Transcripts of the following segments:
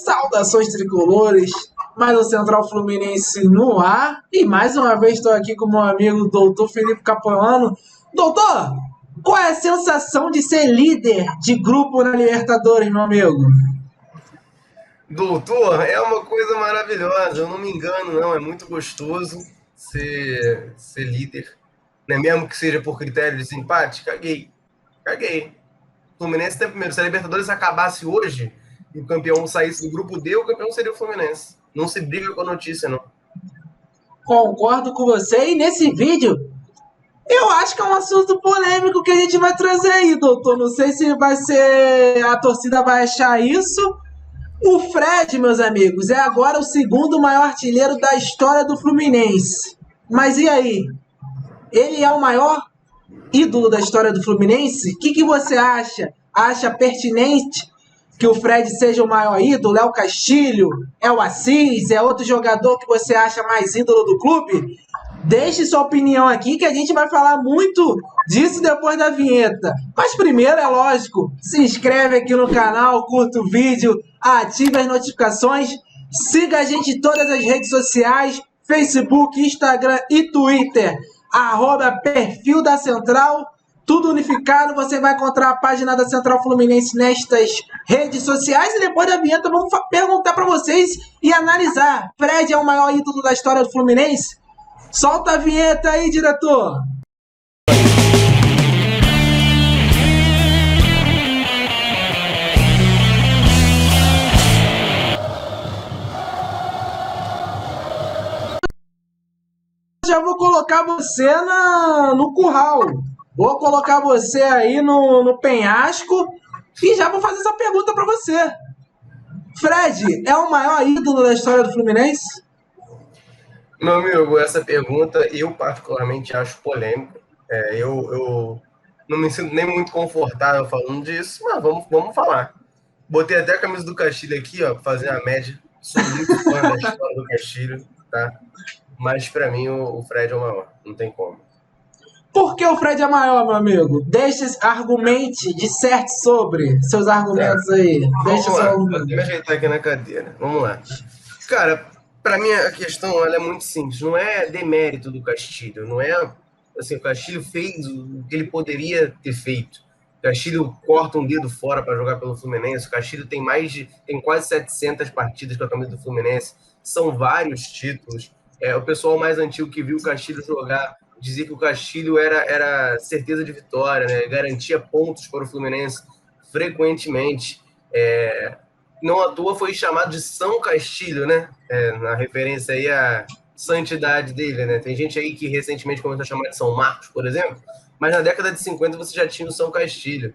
Saudações tricolores, mais o Central Fluminense no ar. E mais uma vez estou aqui com meu amigo doutor Felipe Capuano. Doutor, qual é a sensação de ser líder de grupo na Libertadores, meu amigo? Doutor, é uma coisa maravilhosa, eu não me engano, não. É muito gostoso ser líder. Né? Mesmo que seja por critério de desempate, caguei. O Fluminense tem primeiro. Se a Libertadores acabasse hoje e o campeão saísse do grupo D, o campeão seria o Fluminense. Não se briga com a notícia, não. Concordo com você. E nesse vídeo, eu acho que é um assunto polêmico que a gente vai trazer aí, doutor. Não sei se vai ser. A torcida vai achar isso. O Fred, meus amigos, é agora o segundo maior artilheiro da história do Fluminense. Mas e aí? Ele é o maior ídolo da história do Fluminense? O que você acha? Acha pertinente que o Fred seja o maior ídolo? É o Castilho? É o Assis? É outro jogador que você acha mais ídolo do clube? Deixe sua opinião aqui que a gente vai falar muito disso depois da vinheta. Mas primeiro, é lógico, se inscreve aqui no canal, curta o vídeo, ative as notificações, siga a gente em todas as redes sociais, Facebook, Instagram e Twitter, @perfil da Central, tudo unificado. Você vai encontrar a página da Central Fluminense nestas redes sociais e depois da vinheta vamos perguntar para vocês e analisar. Fred é o maior ídolo da história do Fluminense? Solta a vinheta aí, diretor! Já vou colocar você no curral. Vou colocar você aí no penhasco e já vou fazer essa pergunta para você. Fred é o maior ídolo da história do Fluminense? Meu amigo, essa pergunta eu particularmente acho polêmica. Eu não me sinto nem muito confortável falando disso, mas vamos falar. Botei até a camisa do Castilho aqui, ó, pra fazer a média. Sou muito fã da história do Castilho, tá? Mas para mim o Fred é o maior, não tem como. Por que o Fred é maior, meu amigo? Argumente, disserte sobre seus argumentos aí. Deixa Vamos seu lá, vou argumento. até me ajeitar aqui na cadeira. Vamos lá. Cara, para mim a questão ela é muito simples. Não é demérito do Castilho, não é assim, o Castilho fez o que ele poderia ter feito. O Castilho corta um dedo fora para jogar pelo Fluminense. O Castilho tem quase 700 partidas com a camisa do Fluminense. São vários títulos. O pessoal mais antigo que viu o Castilho jogar dizia que o Castilho era certeza de vitória, né? Garantia pontos para o Fluminense frequentemente. Não à toa foi chamado de São Castilho, né? Na referência aí à santidade dele, né? Tem gente aí que recentemente começou a chamar de São Marcos, por exemplo, mas na década de 50 você já tinha o São Castilho.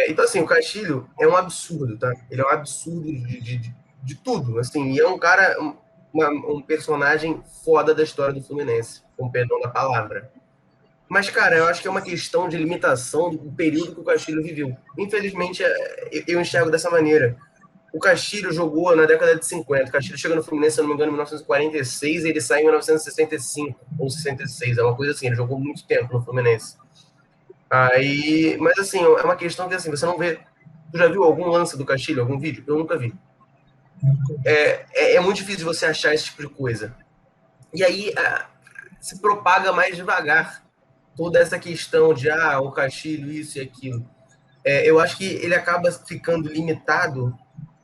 Então, assim, o Castilho é um absurdo, tá? Ele é um absurdo de tudo, assim, e é um cara, um personagem foda da história do Fluminense, com perdão da palavra. Mas, cara, eu acho que é uma questão de limitação do período que o Castilho viveu. Infelizmente, eu enxergo dessa maneira. O Castilho jogou na década de 50. O Castilho chega no Fluminense, se não me engano, em 1946 e ele sai em 1965 ou 66. É uma coisa assim, ele jogou muito tempo no Fluminense. Mas assim, é uma questão que assim, você não vê. Tu já viu algum lance do Castilho, algum vídeo? Eu nunca vi. É muito difícil você achar esse tipo de coisa. E aí se propaga mais devagar toda essa questão de o Castilho, isso e aquilo. Eu acho que ele acaba ficando limitado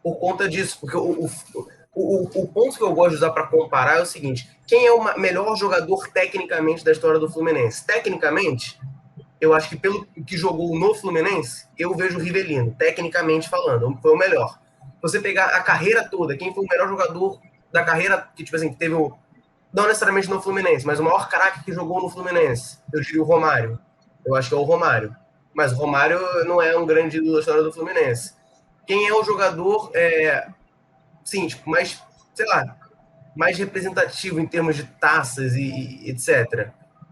por conta disso, porque o ponto que eu gosto de usar para comparar é o seguinte: quem é o melhor jogador tecnicamente da história do Fluminense? Tecnicamente, eu acho que pelo que jogou no Fluminense, eu vejo o Rivelino, tecnicamente falando, foi o melhor. Você pegar a carreira toda, quem foi o melhor jogador da carreira, que tipo assim, que teve não necessariamente no Fluminense, mas o maior craque que jogou no Fluminense, eu diria o Romário. Eu acho que é o Romário. Mas o Romário não é um grande ídolo da história do Fluminense. Quem é o jogador, sim, tipo, mais, sei lá, mais representativo em termos de taças e etc.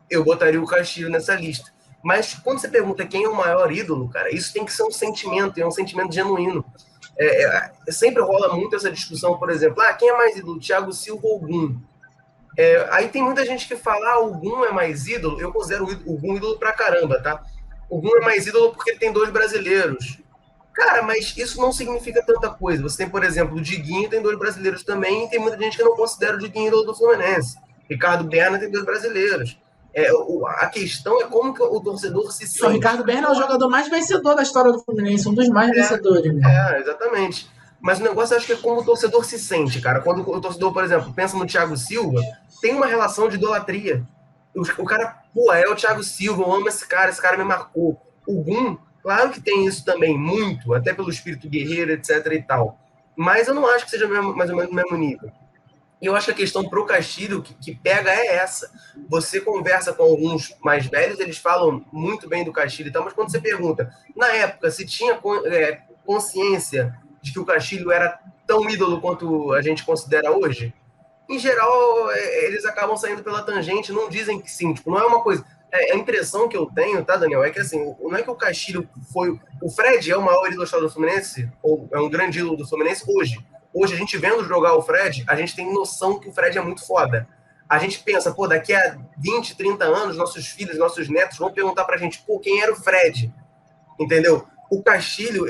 Eu botaria o Castilho nessa lista. Mas quando você pergunta quem é o maior ídolo, cara, isso tem que ser um sentimento, é um sentimento genuíno. Sempre rola muito essa discussão, por exemplo, quem é mais ídolo, Thiago Silva ou Gum? Aí tem muita gente que fala, o Gum é mais ídolo. Eu considero o Gum ídolo pra caramba, tá? O Gum é mais ídolo porque ele tem 2 brasileiros. Cara, mas isso não significa tanta coisa. Você tem, por exemplo, o Diguinho, tem 2 brasileiros também, e tem muita gente que não considera o Diguinho ídolo do Fluminense. Ricardo Berna tem 2 brasileiros. A questão é como que o torcedor se O sente. Ricardo Berna é o jogador mais vencedor da história do Fluminense, um dos mais vencedores, né? Exatamente. Mas o negócio, eu acho que é como o torcedor se sente, cara. Quando o torcedor, por exemplo, pensa no Thiago Silva, tem uma relação de idolatria. O cara, pô, é o Thiago Silva, eu amo esse cara me marcou. O Gum, claro que tem isso também, muito, até pelo espírito guerreiro, etc e tal. Mas eu não acho que seja mais ou menos o mesmo nível. E eu acho que a questão pro Castilho que pega é essa. Você conversa com alguns mais velhos, eles falam muito bem do Castilho e tal, mas quando você pergunta, na época, se tinha consciência de que o Castilho era tão ídolo quanto a gente considera hoje, em geral, eles acabam saindo pela tangente, não dizem que sim. Tipo, não é uma coisa. A impressão que eu tenho, tá, Daniel, é que assim, não é que o Castilho foi. O Fred é o maior ídolo do Fluminense, ou é um grande ídolo do Fluminense hoje. Hoje, a gente vendo jogar o Fred, a gente tem noção que o Fred é muito foda. A gente pensa, pô, daqui a 20, 30 anos, nossos filhos, nossos netos vão perguntar pra gente, pô, quem era o Fred? Entendeu? O Castilho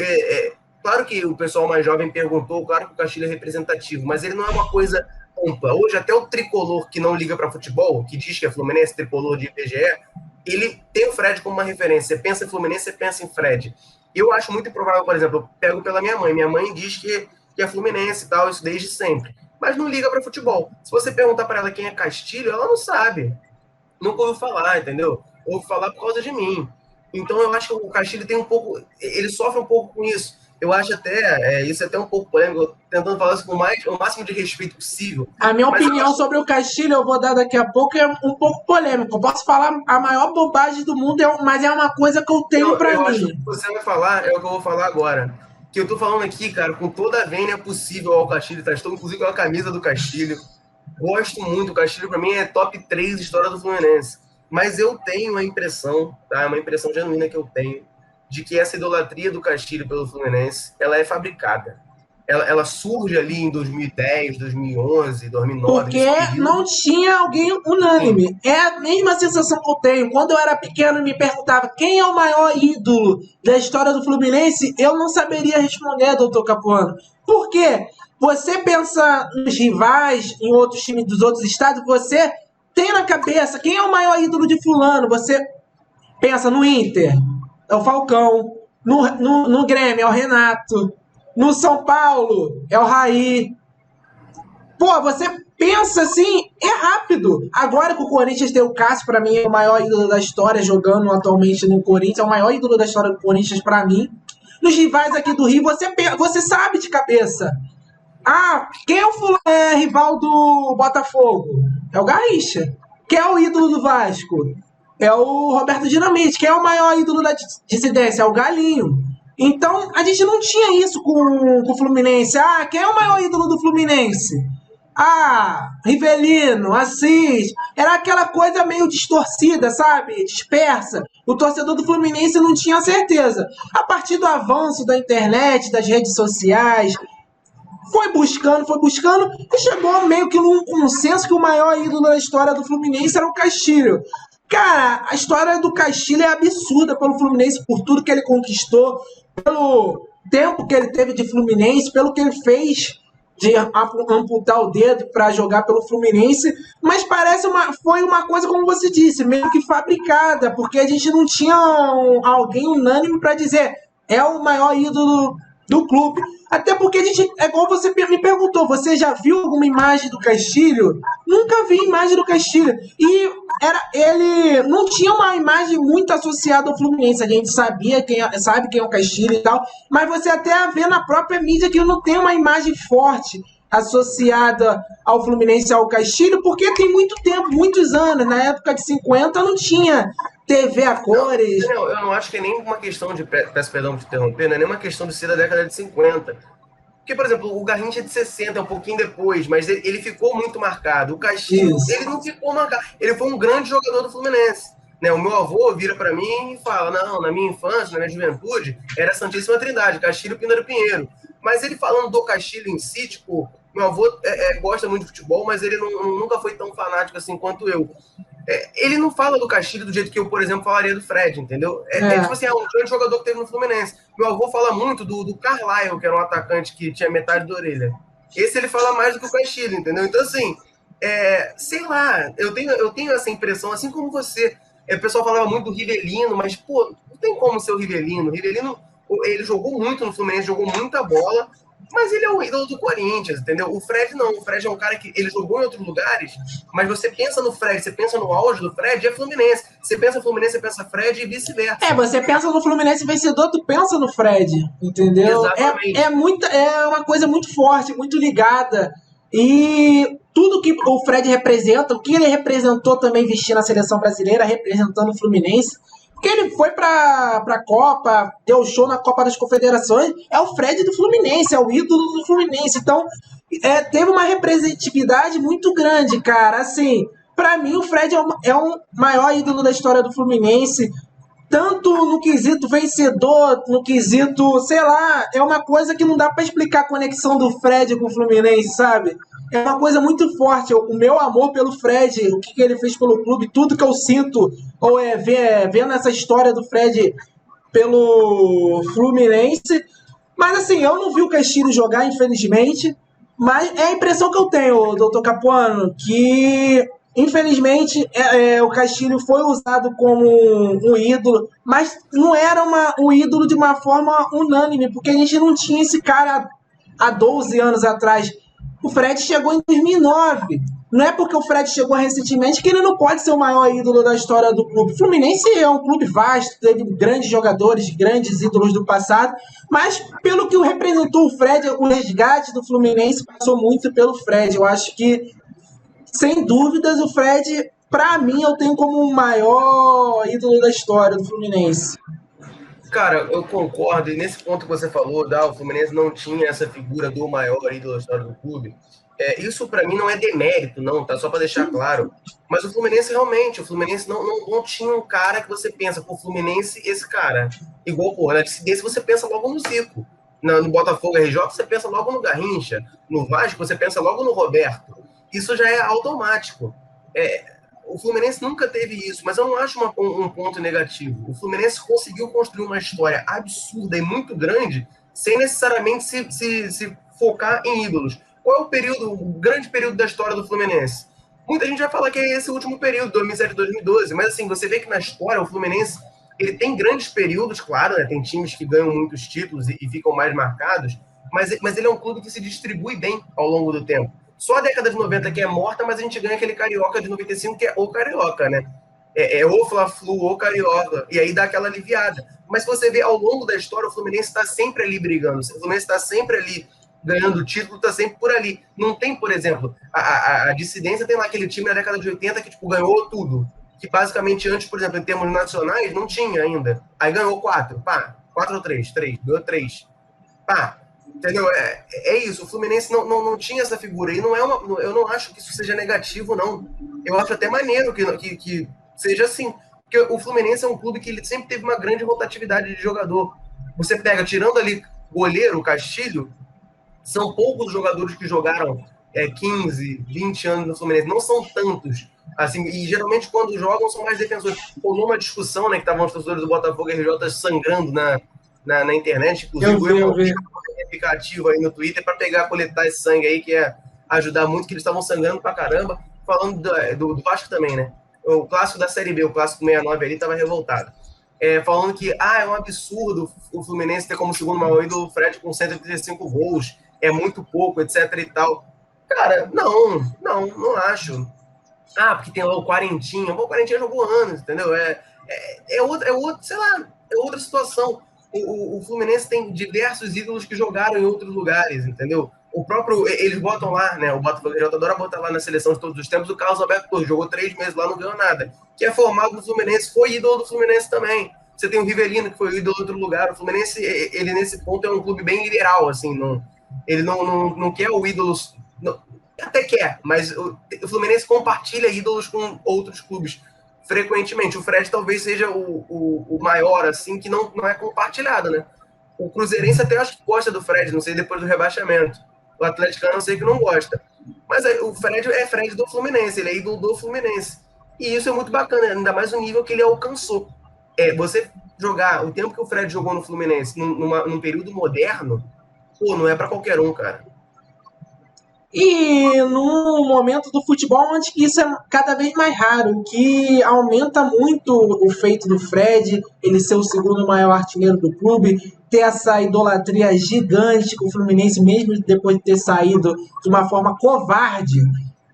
claro que o pessoal mais jovem perguntou, claro que o Castilho é representativo, mas ele não é uma coisa ampla. Hoje, até o tricolor que não liga para futebol, que diz que é Fluminense, tricolor de IBGE, ele tem o Fred como uma referência. Você pensa em Fluminense, você pensa em Fred. Eu acho muito improvável, por exemplo, eu pego pela minha mãe. Minha mãe diz que é Fluminense e tal, isso desde sempre. Mas não liga para futebol. Se você perguntar para ela quem é Castilho, ela não sabe. Nunca ouviu falar, entendeu? Ouve falar por causa de mim. Então eu acho que o Castilho tem um pouco, ele sofre um pouco com isso. Eu acho até, isso é até um pouco polêmico, tentando falar isso com o máximo de respeito possível. A minha opinião sobre o Castilho, eu vou dar daqui a pouco, é um pouco polêmico. Eu posso falar a maior bobagem do mundo, mas é uma coisa que eu tenho pra mim. Acho que você vai falar, é o que eu vou falar agora. Que eu tô falando aqui, cara, com toda a vênia possível ao Castilho, tá? Estou inclusive com a camisa do Castilho. Gosto muito, o Castilho pra mim é top 3 história do Fluminense. Mas eu tenho a impressão, tá? Uma impressão genuína que eu tenho, de que essa idolatria do Castilho pelo Fluminense, ela é fabricada. Ela surge ali em 2010, 2011, 2009. Porque não tinha alguém unânime. É a mesma sensação que eu tenho. Quando eu era pequeno e me perguntava quem é o maior ídolo da história do Fluminense, eu não saberia responder, doutor Capuano. Por quê? Você pensa nos rivais, em outros times dos outros estados, você tem na cabeça quem é o maior ídolo de fulano. Você pensa no Inter, é o Falcão. No Grêmio, é o Renato. No São Paulo, é o Raí. Pô, você pensa assim, é rápido. Agora que o Corinthians tem o Cássio, pra mim é o maior ídolo da história, jogando atualmente no Corinthians, é o maior ídolo da história do Corinthians pra mim. Nos rivais aqui do Rio, você sabe de cabeça. Ah, quem é o rival do Botafogo? É o Garrincha. Quem é o ídolo do Vasco? É o Roberto Dinamite. Quem é o maior ídolo da dissidência? É o Galinho. Então, a gente não tinha isso com o Fluminense. Ah, quem é o maior ídolo do Fluminense? Ah, Rivelino, Assis. Era aquela coisa meio distorcida, sabe? Dispersa. O torcedor do Fluminense não tinha certeza. A partir do avanço da internet, das redes sociais, foi buscando, e chegou meio que num consenso que o maior ídolo da história do Fluminense era o Castilho. Cara, a história do Castilho é absurda pelo Fluminense, por tudo que ele conquistou, pelo tempo que ele teve de Fluminense, pelo que ele fez de amputar o dedo para jogar pelo Fluminense, mas foi uma coisa, como você disse, meio que fabricada, porque a gente não tinha alguém unânime para dizer é o maior ídolo do clube. Até porque a gente, é igual você me perguntou, você já viu alguma imagem do Castilho? Nunca vi imagem do Castilho. E ele não tinha uma imagem muito associada ao Fluminense. A gente sabe quem é o Castilho e tal, mas você até vê na própria mídia que não tem uma imagem forte associada ao Fluminense, ao Castilho, porque tem muito tempo, muitos anos. Na época de 50 não tinha TV a cores. Não, eu não acho que é nem uma questão de, peço perdão por te interromper, não é nem uma questão de ser da década de 50. Porque, por exemplo, o Garrincha é de 60, é um pouquinho depois, mas ele ficou muito marcado. O Castilho, ele não ficou marcado. Ele foi um grande jogador do Fluminense. Né? O meu avô vira para mim e fala, não, na minha infância, na minha juventude, era a Santíssima Trindade, Castilho, Píndaro Pinheiro. Mas ele falando do Castilho em si, tipo, meu avô gosta muito de futebol, mas ele nunca foi tão fanático assim quanto eu. Ele não fala do Castilho do jeito que eu, por exemplo, falaria do Fred, entendeu? Tipo assim, um grande jogador que teve no Fluminense. Meu avô fala muito do Carlyle, que era um atacante que tinha metade da orelha. Esse ele fala mais do que o Castilho, entendeu? Então, assim, sei lá, eu tenho essa impressão, assim como você. O pessoal falava muito do Rivelino, mas, pô, não tem como ser o Rivelino. O Rivelino, ele jogou muito no Fluminense, jogou muita bola, mas ele é o ídolo do Corinthians, entendeu? O Fred não. O Fred é um cara que ele jogou em outros lugares, mas você pensa no Fred, você pensa no auge do Fred, é Fluminense. Você pensa Fluminense, você pensa Fred e vice-versa. Você pensa no Fluminense vencedor, tu pensa no Fred, entendeu? Exatamente. É uma coisa muito forte, muito ligada. E tudo que o Fred representa, o que ele representou também vestindo a seleção brasileira, representando o Fluminense, porque ele foi pra Copa, deu show na Copa das Confederações, é o Fred do Fluminense, é o ídolo do Fluminense. Então, teve uma representatividade muito grande, cara. Assim, pra mim, o Fred é o maior ídolo da história do Fluminense. Tanto no quesito vencedor, no quesito, sei lá, é uma coisa que não dá pra explicar a conexão do Fred com o Fluminense, sabe? É uma coisa muito forte. O meu amor pelo Fred, o que ele fez pelo clube, tudo que eu sinto, ou vendo essa história do Fred pelo Fluminense. Mas assim, eu não vi o Castilho jogar, infelizmente. Mas é a impressão que eu tenho, doutor Capuano, que infelizmente o Castilho foi usado como um ídolo, mas não era um ídolo de uma forma unânime, porque a gente não tinha esse cara há 12 anos atrás. O Fred chegou em 2009. Não é porque o Fred chegou recentemente que ele não pode ser o maior ídolo da história do clube. O Fluminense é um clube vasto, teve grandes jogadores, grandes ídolos do passado, mas pelo que representou o Fred, o resgate do Fluminense passou muito pelo Fred. Eu acho que, sem dúvidas, o Fred, para mim, eu tenho como o maior ídolo da história do Fluminense. Cara, eu concordo, e nesse ponto que você falou, o Fluminense não tinha essa figura do maior ídolo da história do clube. Isso para mim não é demérito, não, tá? Só para deixar claro. Mas o Fluminense realmente, não tinha um cara que você pensa, pô, Fluminense, esse cara. Igual, pô, na desse você pensa logo no Zico. No Botafogo RJ, você pensa logo no Garrincha. No Vasco, você pensa logo no Roberto. Isso já é automático. O Fluminense nunca teve isso, mas eu não acho um ponto negativo. O Fluminense conseguiu construir uma história absurda e muito grande sem necessariamente se focar em ídolos. Qual é o grande período da história do Fluminense? Muita gente vai falar que é esse último período, 2007, 2012, mas assim, você vê que na história o Fluminense ele tem grandes períodos, claro, né? Tem times que ganham muitos títulos e ficam mais marcados, mas ele é um clube que se distribui bem ao longo do tempo. Só a década de 90 que é morta, mas a gente ganha aquele Carioca de 95 que é o Carioca, né? O Fla-Flu, o Carioca, e aí dá aquela aliviada. Mas se você vê ao longo da história, o Fluminense está sempre ali brigando, o Fluminense está sempre ali ganhando o título, está sempre por ali. Não tem, por exemplo, a dissidência tem lá aquele time na década de 80 que tipo, ganhou tudo. Que basicamente antes, por exemplo, em termos nacionais, não tinha ainda. Aí ganhou 4, pá, 4 ou 3, ganhou 3, pá. Entendeu? Isso. O Fluminense não tinha essa figura. E eu não acho que isso seja negativo, não. Eu acho até maneiro que seja assim. Porque o Fluminense é um clube que ele sempre teve uma grande rotatividade de jogador. Você pega, tirando ali goleiro, Castilho, são poucos jogadores que jogaram 15, 20 anos no Fluminense. Não são tantos. Assim, e geralmente quando jogam são mais defensores. Rolou uma discussão, né, que estavam os torcedores do Botafogo e RJ sangrando na internet, inclusive eu vi. aplicativo aí no Twitter para coletar esse sangue aí, que ia ajudar muito, que eles estavam sangrando pra caramba, falando do Vasco também, né? O clássico da Série B, o clássico 69 ali, tava revoltado. Falando que é um absurdo o Fluminense ter como segundo maior ídolo o Fred com 135 gols, é muito pouco, etc e tal. Cara, não acho. Porque tem lá o Quarentinha. O Quarentinha jogou anos, entendeu? Sei lá, é outra situação. O Fluminense tem diversos ídolos que jogaram em outros lugares, entendeu? O próprio, eles botam lá, né? O Botafogo adora botar lá na seleção de todos os tempos. O Carlos Alberto Torres jogou 3 meses lá, não ganhou nada. Que é formado no Fluminense, foi ídolo do Fluminense também. Você tem o Rivelino, que foi ídolo de outro lugar. O Fluminense, ele nesse ponto é um clube bem liberal, assim. Ele não quer o ídolo. Até quer, mas o Fluminense compartilha ídolos com outros clubes frequentemente. O Fred talvez seja o maior, assim, que não é compartilhado, né? O Cruzeirense até acho que gosta do Fred, não sei, depois do rebaixamento. O atleticano eu sei que não gosta. Mas o Fred é Fred do Fluminense, ele é ídolo do Fluminense. E isso é muito bacana, ainda mais o nível que ele alcançou. Você jogar o tempo que o Fred jogou no Fluminense num período moderno, pô, não é para qualquer um, cara. E num momento do futebol onde isso é cada vez mais raro, o que aumenta muito o feito do Fred, ele ser o segundo maior artilheiro do clube, ter essa idolatria gigante com o Fluminense, mesmo depois de ter saído de uma forma covarde,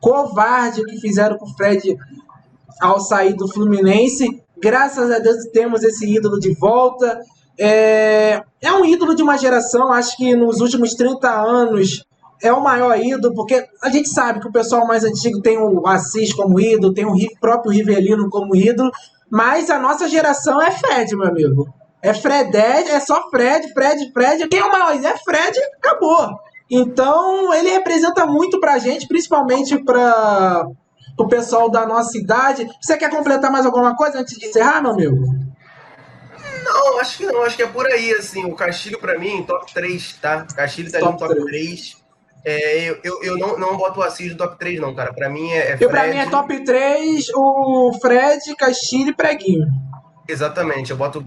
covarde o que fizeram com o Fred ao sair do Fluminense. Graças a Deus temos esse ídolo de volta. É um ídolo de uma geração, acho que nos últimos 30 anos é o maior ídolo, porque a gente sabe que o pessoal mais antigo tem o Assis como ídolo, tem o próprio Rivelino como ídolo, mas a nossa geração é Fred, meu amigo. É Fred, é só Fred. Quem é o maior? É Fred, acabou. Então, ele representa muito pra gente, principalmente para o pessoal da nossa idade. Você quer completar mais alguma coisa antes de encerrar, meu amigo? Não, acho que não, acho que é por aí, assim, o Castilho para mim, top 3, tá? Castilho tá ali no Top top 3. 3. Eu não boto o Assis no top 3, não, cara. Para mim é E pra mim é Fred. top 3 o Fred, Castilho e Preguinho. Exatamente, eu boto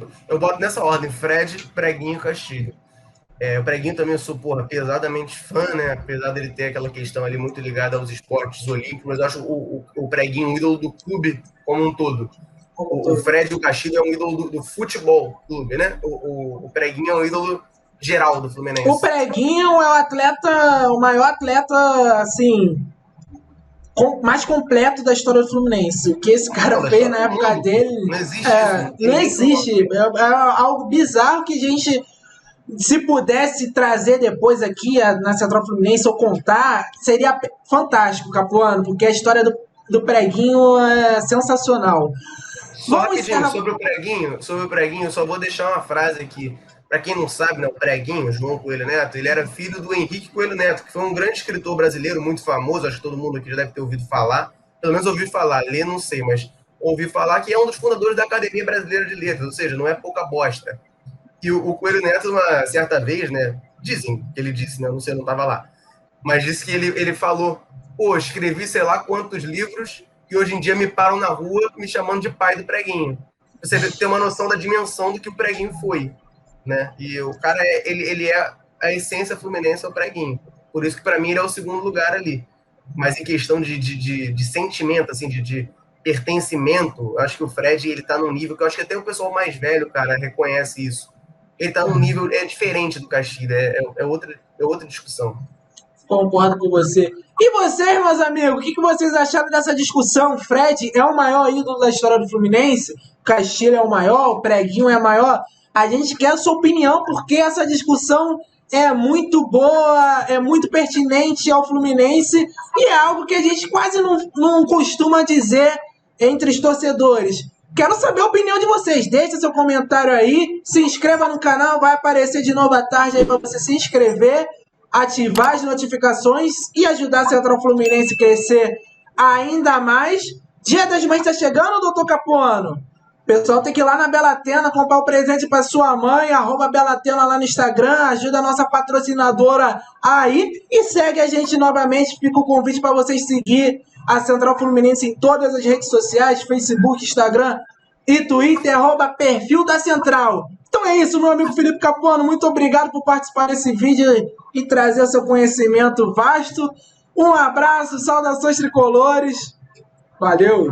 nessa ordem, Fred, Preguinho e Castilho. O Preguinho também eu sou, porra, pesadamente fã, né? Apesar dele ter aquela questão ali muito ligada aos esportes olímpicos, mas eu acho o Preguinho um ídolo do clube como um todo. O Fred e o Castilho é um ídolo do futebol clube, né? O Preguinho é um ídolo geral do Fluminense. O Preguinho é o atleta, o maior atleta, assim, mais completo da história do Fluminense. O que esse cara fez na época dele. Não existe isso. Não existe. É algo bizarro que a gente, se pudesse trazer depois aqui na Central Fluminense ou contar, seria fantástico, Capuano, porque a história do Preguinho é sensacional. Só rapidinho, sobre o Preguinho, só vou deixar uma frase aqui. Para quem não sabe, né, o Preguinho, João Coelho Neto, ele era filho do Henrique Coelho Neto, que foi um grande escritor brasileiro, muito famoso, acho que todo mundo aqui já deve ter ouvido falar, pelo menos ouviu falar, ler não sei, mas ouvi falar que é um dos fundadores da Academia Brasileira de Letras, ou seja, não é pouca bosta. E o Coelho Neto, uma certa vez, né, dizem que ele disse, né, não sei, não estava lá, mas disse que ele falou, pô, escrevi sei lá quantos livros e hoje em dia me param na rua me chamando de pai do Preguinho. Você tem uma noção da dimensão do que o Preguinho foi, né? E o cara, ele é a essência fluminense, é o Preguinho. Por isso que para mim ele é o segundo lugar ali. Mas em questão de sentimento, assim, de pertencimento, acho que o Fred, ele tá num nível que eu acho que até o pessoal mais velho, cara, reconhece isso. Ele tá num nível, diferente do Castilho, é outra discussão. Concordo com você. E vocês, meus amigos, o que vocês acharam dessa discussão? Fred é o maior ídolo da história do Fluminense? Castilho é o maior? O Preguinho é maior? A gente quer a sua opinião, porque essa discussão é muito boa, é muito pertinente ao Fluminense e é algo que a gente quase não costuma dizer entre os torcedores. Quero saber a opinião de vocês. Deixe seu comentário aí, se inscreva no canal, vai aparecer de novo à tarde aí para você se inscrever, ativar as notificações e ajudar a Central Fluminense a crescer ainda mais. Dia das Mães está chegando, doutor Capuano? O pessoal tem que ir lá na Belatena comprar o presente para sua mãe, @Belatena lá no Instagram, ajuda a nossa patrocinadora aí e segue a gente novamente. Fica o convite para vocês seguir a Central Fluminense em todas as redes sociais, Facebook, Instagram e Twitter, @perfil da Central. Então é isso, meu amigo Felipe Capuano, muito obrigado por participar desse vídeo e trazer o seu conhecimento vasto. Um abraço, saudações tricolores, valeu!